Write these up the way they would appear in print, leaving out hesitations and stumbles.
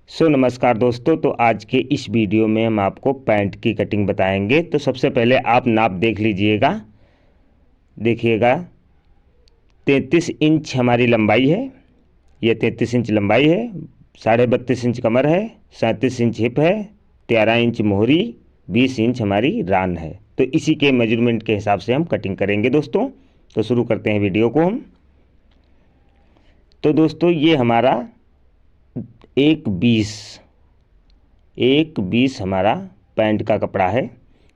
नमस्कार दोस्तों। तो आज के इस वीडियो में हम आपको पैंट की कटिंग बताएंगे। तो सबसे पहले आप नाप देख लीजिएगा। देखिएगा 33 इंच हमारी लंबाई है। ये 33 इंच लंबाई है, 32.5 इंच कमर है, 37 इंच हिप है, 13 इंच मोहरी, 20 इंच हमारी रान है। तो इसी के मेजरमेंट के हिसाब से हम कटिंग करेंगे दोस्तों। तो शुरू करते हैं वीडियो को हम। तो दोस्तों ये हमारा 1/20 हमारा पैंट का कपड़ा है।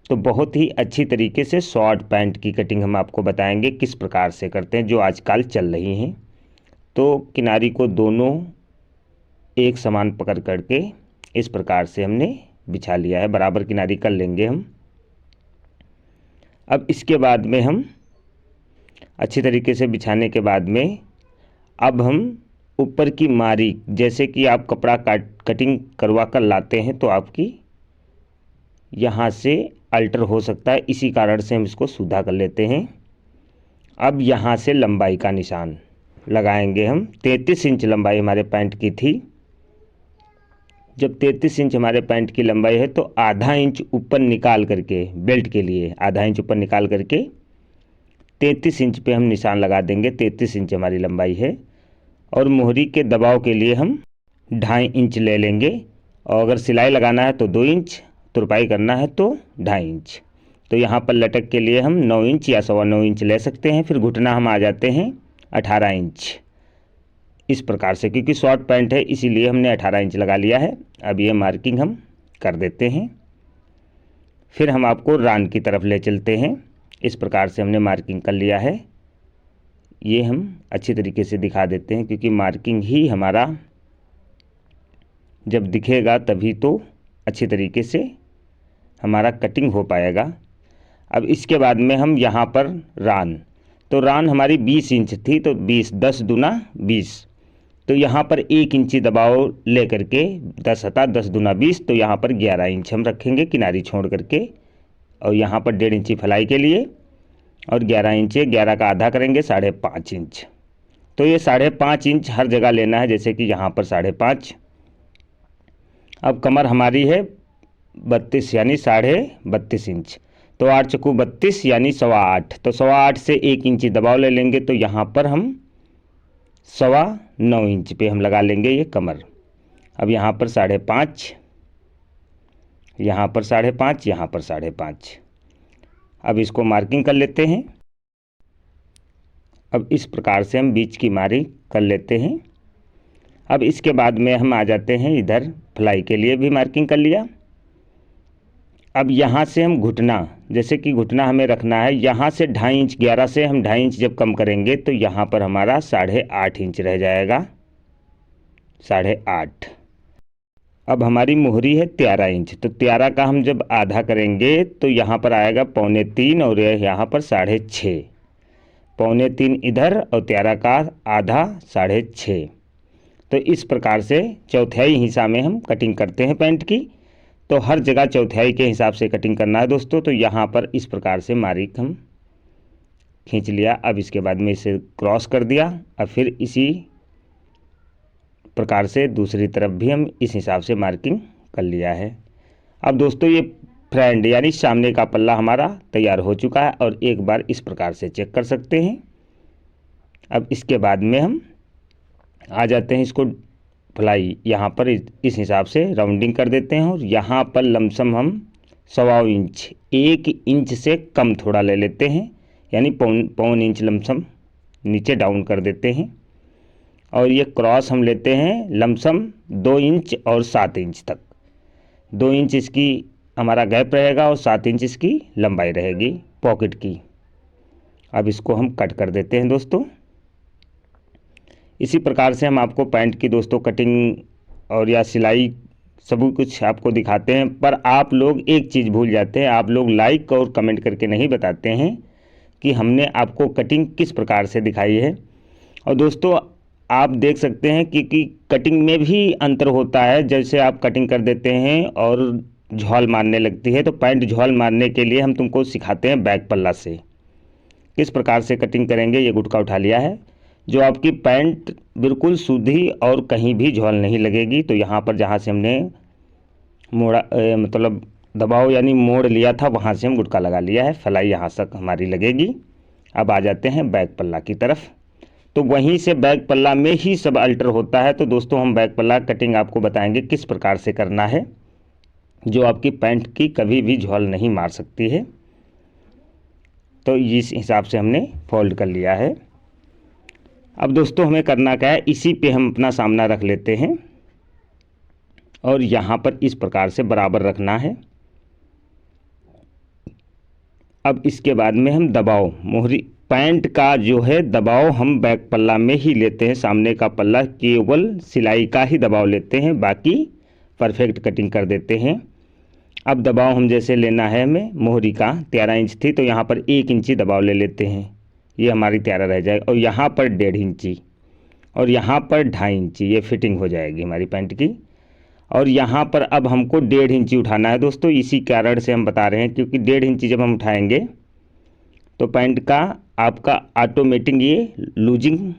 तो बहुत ही अच्छी तरीके से शॉर्ट पैंट की कटिंग हम आपको बताएंगे किस प्रकार से करते हैं, जो आजकल चल रही हैं। तो किनारी को दोनों एक समान पकड़ करके इस प्रकार से हमने बिछा लिया है। बराबर किनारी कर लेंगे हम। अब इसके बाद में हम अच्छी तरीके से बिछाने के बाद में अब हम ऊपर की मारी, जैसे कि आप कपड़ा कटिंग करवा कर लाते हैं तो आपकी यहाँ से अल्टर हो सकता है, इसी कारण से हम इसको सीधा कर लेते हैं। अब यहाँ से लंबाई का निशान लगाएंगे हम। 33 इंच लंबाई हमारे पैंट की थी। जब 33 इंच हमारे पैंट की लंबाई है तो आधा इंच ऊपर निकाल करके, बेल्ट के लिए आधा इंच ऊपर निकाल करके 33 इंच पे हम निशान लगा देंगे। 33 इंच हमारी लंबाई है। और मोहरी के दबाव के लिए हम 2.5 इंच ले लेंगे। और अगर सिलाई लगाना है तो 2 इंच, तुरपाई करना है तो 2.5 इंच। तो यहाँ पर लटक के लिए हम 9 इंच या 9.25 इंच ले सकते हैं। फिर घुटना हम आ जाते हैं 18 इंच इस प्रकार से, क्योंकि शॉर्ट पैंट है इसीलिए हमने 18 इंच लगा लिया है। अब ये मार्किंग हम कर देते हैं। फिर हम आपको रान की तरफ ले चलते हैं। इस प्रकार से हमने मार्किंग कर लिया है। ये हम अच्छी तरीके से दिखा देते हैं, क्योंकि मार्किंग ही हमारा जब दिखेगा तभी तो अच्छी तरीके से हमारा कटिंग हो पाएगा। अब इसके बाद में हम यहाँ पर रान, तो रान हमारी 20 इंच थी, तो 20 10 दूना 20, तो यहाँ पर 1 इंची दबाव ले करके 10 हता 10 दूना 20, तो यहाँ पर 11 इंच हम रखेंगे किनारी छोड़ करके। और यहाँ पर 1.5 इंची फलाई के लिए और 11 इंच, 11 का आधा करेंगे 5.5 इंच। तो ये 5.5 इंच हर जगह लेना है, जैसे कि यहाँ पर 5.5। अब कमर हमारी है 32 यानी 32.5 इंच, तो 8 चक्कू 32 यानी 8.25, तो 8.25 से 1 इंची दबाव ले लेंगे। तो यहाँ पर हम 9.25 इंच पे हम लगा लेंगे ये कमर। अब यहाँ पर 5.5, यहाँ पर 5.5, यहाँ पर 5.5। अब इसको मार्किंग कर लेते हैं। अब इस प्रकार से हम बीच की मारी कर लेते हैं। अब इसके बाद में हम आ जाते हैं इधर, फ्लाई के लिए भी मार्किंग कर लिया। अब यहाँ से हम घुटना, जैसे कि घुटना हमें रखना है यहाँ से 2.5 इंच, 11 से हम 2.5 इंच जब कम करेंगे तो यहाँ पर हमारा 8.5 इंच रह जाएगा, 8.5। अब हमारी मोहरी है 13 इंच, तो 13 का हम जब आधा करेंगे तो यहाँ पर आएगा 2.25 और यहाँ पर 6.5, 2.25 इधर और 13 का आधा 6.5। तो इस प्रकार से चौथाई हिस्सा में हम कटिंग करते हैं पैंट की। तो हर जगह चौथाई के हिसाब से कटिंग करना है दोस्तों। तो यहाँ पर इस प्रकार से मार्किंग हम खींच लिया। अब इसके बाद में इसे क्रॉस कर दिया। अब फिर इसी प्रकार से दूसरी तरफ भी हम इस हिसाब से मार्किंग कर लिया है। अब दोस्तों ये फ्रंट यानी सामने का पल्ला हमारा तैयार हो चुका है, और एक बार इस प्रकार से चेक कर सकते हैं। अब इसके बाद में हम आ जाते हैं इसको फ्लाई, यहाँ पर इस हिसाब से राउंडिंग कर देते हैं। और यहाँ पर लमसम हम 1.25 इंच, 1 इंच से कम थोड़ा ले लेते हैं, यानी 1.25 इंच लमसम नीचे डाउन कर देते हैं। और ये क्रॉस हम लेते हैं लमसम 2 इंच और 7 इंच तक। 2 इंच इसकी हमारा गैप रहेगा और 7 इंच इसकी लंबाई रहेगी पॉकेट की। अब इसको हम कट कर देते हैं दोस्तों। इसी प्रकार से हम आपको पैंट की दोस्तों कटिंग और या सिलाई सब कुछ आपको दिखाते हैं। पर आप लोग एक चीज़ भूल जाते हैं, आप लोग लाइक और कमेंट करके नहीं बताते हैं कि हमने आपको कटिंग किस प्रकार से दिखाई है। और दोस्तों आप देख सकते हैं कि कटिंग में भी अंतर होता है। जैसे आप कटिंग कर देते हैं और झोल मारने लगती है, तो पैंट झोल मारने के लिए हम तुमको सिखाते हैं बैक पल्ला से किस प्रकार से कटिंग करेंगे। ये गुटका उठा लिया है, जो आपकी पैंट बिल्कुल सीधी और कहीं भी झोल नहीं लगेगी। तो यहाँ पर जहाँ से हमने मोड़ा मतलब दबाव यानी मोड़ लिया था, वहाँ से हम गुटका लगा लिया है। फलाई यहाँ तक हमारी लगेगी। अब आ जाते हैं बैक पल्ला की तरफ। तो वहीं से बैक पल्ला में ही सब अल्टर होता है। तो दोस्तों हम बैक पल्ला कटिंग आपको बताएंगे किस प्रकार से करना है, जो आपकी पैंट की कभी भी झोल नहीं मार सकती है। तो इस हिसाब से हमने फोल्ड कर लिया है। अब दोस्तों हमें करना क्या है, इसी पे हम अपना सामना रख लेते हैं और यहाँ पर इस प्रकार से बराबर रखना है। अब इसके बाद में हम दबाव मोहरी पैंट का जो है दबाव हम बैक पल्ला में ही लेते हैं। सामने का पल्ला केवल सिलाई का ही दबाव लेते हैं, बाकी परफेक्ट कटिंग कर देते हैं। अब दबाव हम जैसे लेना है, हमें मोहरी का 13 इंच थी तो यहाँ पर 1 इंची दबाव ले लेते हैं, ये हमारी 13 रह जाएगी। और यहाँ पर 1.5 इंची और यहाँ पर 2.5 इंची, ये फिटिंग हो जाएगी हमारी पैंट की। और यहाँ पर अब हमको 1.5 इंची उठाना है दोस्तों। इसी कारण से हम बता रहे हैं, क्योंकि 1.5 इंची जब हम उठाएंगे तो पैंट का आपका ऑटोमेटिक ये लूजिंग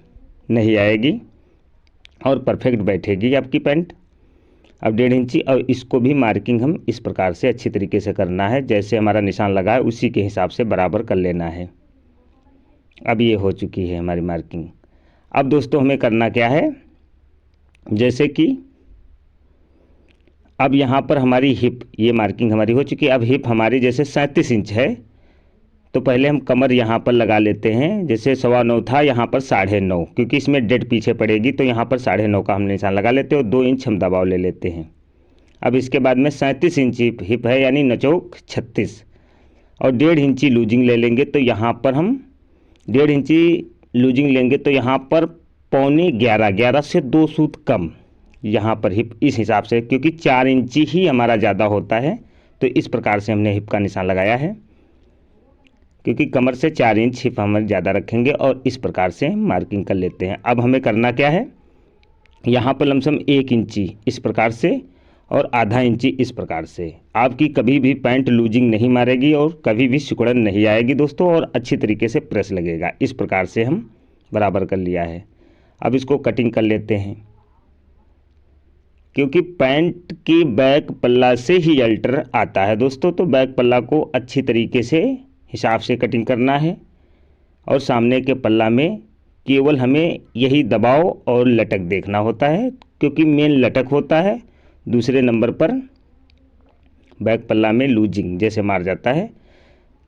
नहीं आएगी और परफेक्ट बैठेगी आपकी पैंट। अब 1.5 इंची और इसको भी मार्किंग हम इस प्रकार से अच्छी तरीके से करना है, जैसे हमारा निशान लगा है उसी के हिसाब से बराबर कर लेना है। अब ये हो चुकी है हमारी मार्किंग। अब दोस्तों हमें करना क्या है, जैसे कि अब यहाँ पर हमारी हिप, ये मार्किंग हमारी हो चुकी है। अब हिप हमारी जैसे 37 इंच है तो पहले हम कमर यहाँ पर लगा लेते हैं। जैसे 9.25 था, यहाँ पर 9.5, क्योंकि इसमें डेड पीछे पड़ेगी तो यहाँ पर 9.5 का हम निशान लगा लेते हैं और 2 इंच हम दबाव ले लेते हैं। अब इसके बाद में 37 इंच हिप है यानी नचोक 36 और 1.5 इंची लूजिंग ले लेंगे। तो यहाँ पर हम 1.5 इंची लूजिंग लेंगे तो यहाँ पर 11.25 से 2 सूत कम यहाँ पर हिप इस हिसाब से, क्योंकि 4 इंची ही हमारा ज़्यादा होता है। तो इस प्रकार से हमने हिप का निशान लगाया है, क्योंकि कमर से 4 इंच हिप हम ज़्यादा रखेंगे और इस प्रकार से मार्किंग कर लेते हैं। अब हमें करना क्या है, यहाँ पर लमसम 1 इंची इस प्रकार से और आधा इंची इस प्रकार से। आपकी कभी भी पैंट लूजिंग नहीं मारेगी और कभी भी सिकुड़न नहीं आएगी दोस्तों, और अच्छी तरीके से प्रेस लगेगा। इस प्रकार से हम बराबर कर लिया है। अब इसको कटिंग कर लेते हैं, क्योंकि पैंट की बैक पल्ला से ही अल्टर आता है दोस्तों। तो बैक पल्ला को अच्छी तरीके से हिसाब से कटिंग करना है और सामने के पल्ला में केवल हमें यही दबाव और लटक देखना होता है, क्योंकि मेन लटक होता है। दूसरे नंबर पर बैक पल्ला में लूजिंग जैसे मार जाता है,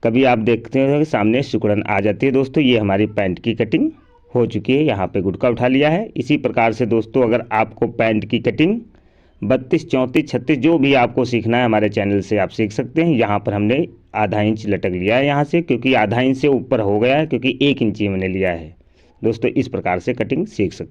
कभी आप देखते हैं कि सामने सिकुड़न आ जाती है दोस्तों। ये हमारी पैंट की कटिंग हो चुकी है। यहाँ पे गुटका उठा लिया है। इसी प्रकार से दोस्तों अगर आपको पैंट की कटिंग 32, 34, 36 जो भी आपको सीखना है हमारे चैनल से आप सीख सकते हैं। यहाँ पर हमने आधा इंच लटक लिया है यहाँ से, क्योंकि आधा इंच से ऊपर हो गया है, क्योंकि 1 इंची मैंने लिया है दोस्तों। इस प्रकार से कटिंग सीख सकते हैं।